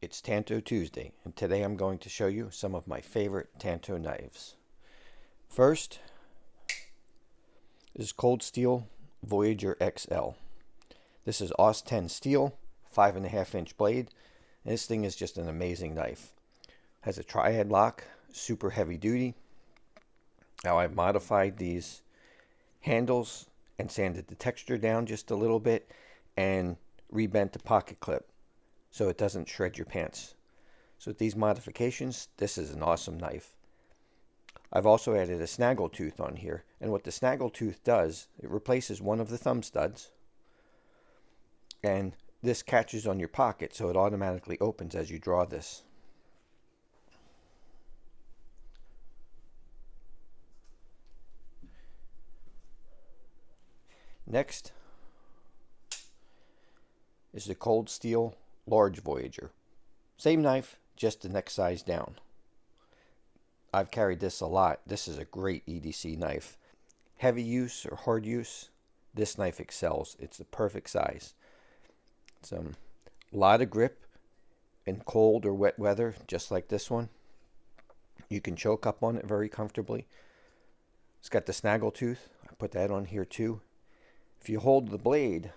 It's Tanto Tuesday, and today I'm going to show you some of my favorite Tanto knives. First is Cold Steel Voyager XL. This is AUS 10 steel, 5.5-inch blade, and this thing is just an amazing knife. Has a triad lock, super heavy duty. Now I've modified these handles and sanded the texture down just a little bit and rebent the pocket clip so it doesn't shred your pants. So with these modifications, this is an awesome knife. I've also added a snaggle tooth on here, and what the snaggle tooth does, it replaces one of the thumb studs, and this catches on your pocket so it automatically opens as you draw this. Next is the Cold Steel Large Voyager. Same knife, just the next size down. I've carried this a lot. This is a great EDC knife. Heavy use or hard use, this knife excels. It's the perfect size. It's a lot of grip in cold or wet weather, just like this one. You can choke up on it very comfortably. It's got the snaggle tooth. I put that on here too. If you hold the blade,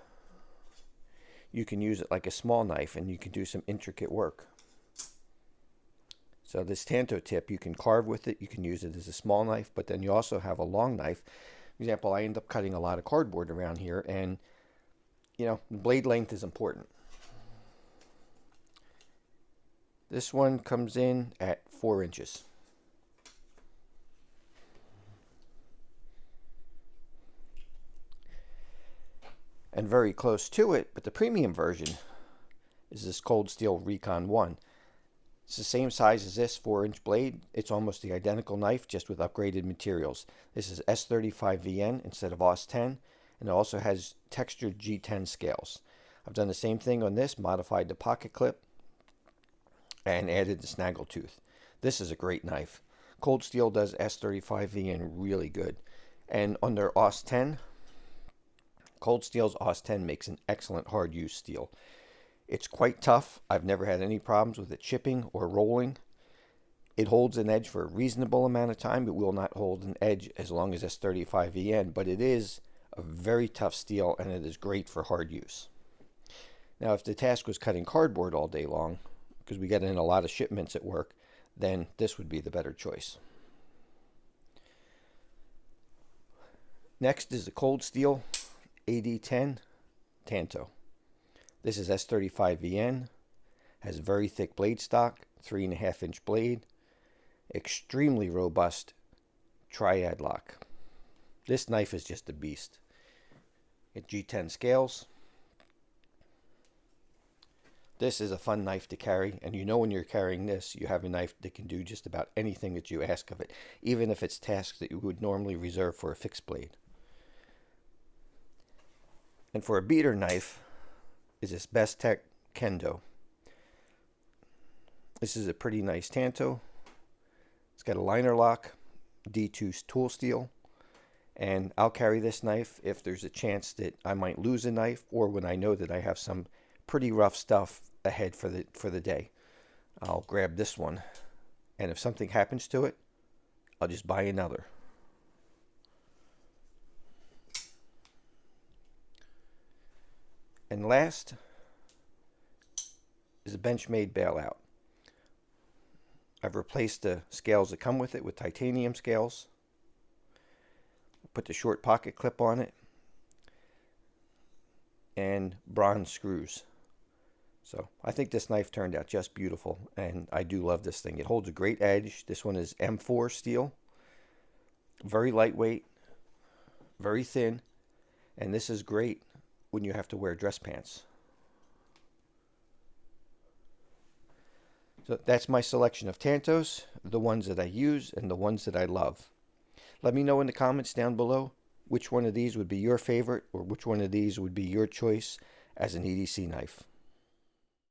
you can use it like a small knife and you can do some intricate work. So this Tanto tip, you can carve with it, you can use it as a small knife, but then you also have a long knife. For example, I end up cutting a lot of cardboard around here, and blade length is important. This one comes in at 4 inches. And very close to it, but the premium version is this Cold Steel Recon 1. It's the same size as this 4-inch blade. It's almost the identical knife, just with upgraded materials. This is S35VN instead of AUS 10, and it also has textured G10 scales. I've done the same thing on this, modified the pocket clip, and added the snaggle tooth. This is a great knife. Cold Steel does S35VN really good. And on their AUS 10, Cold Steel's AUS 10 makes an excellent hard use steel. It's quite tough. I've never had any problems with it chipping or rolling. It holds an edge for a reasonable amount of time. It will not hold an edge as long as S35VN, but it is a very tough steel and it is great for hard use. Now, if the task was cutting cardboard all day long, because we get in a lot of shipments at work, then this would be the better choice. Next is the Cold Steel AD10 Tanto. This is S35VN, has very thick blade stock, 3.5-inch blade, extremely robust triad lock. This knife is just a beast. It G10 scales. This is a fun knife to carry, and when you're carrying this, you have a knife that can do just about anything that you ask of it, even if it's tasks that you would normally reserve for a fixed blade. And for a beater knife is this Bestech Kendo. This is a pretty nice Tanto. It's got a liner lock, D2 tool steel, and I'll carry this knife if there's a chance that I might lose a knife, or when I know that I have some pretty rough stuff ahead for the day. I'll grab this one, and if something happens to it, I'll just buy another. And last is a Benchmade bailout. I've replaced the scales that come with it with titanium scales. Put the short pocket clip on it and bronze screws. So I think this knife turned out just beautiful, and I do love this thing. It holds a great edge. This one is M4 steel, very lightweight, very thin, and this is great when you have to wear dress pants. So that's my selection of Tantos, the ones that I use and the ones that I love. Let me know in the comments down below which one of these would be your favorite, or which one of these would be your choice as an EDC knife.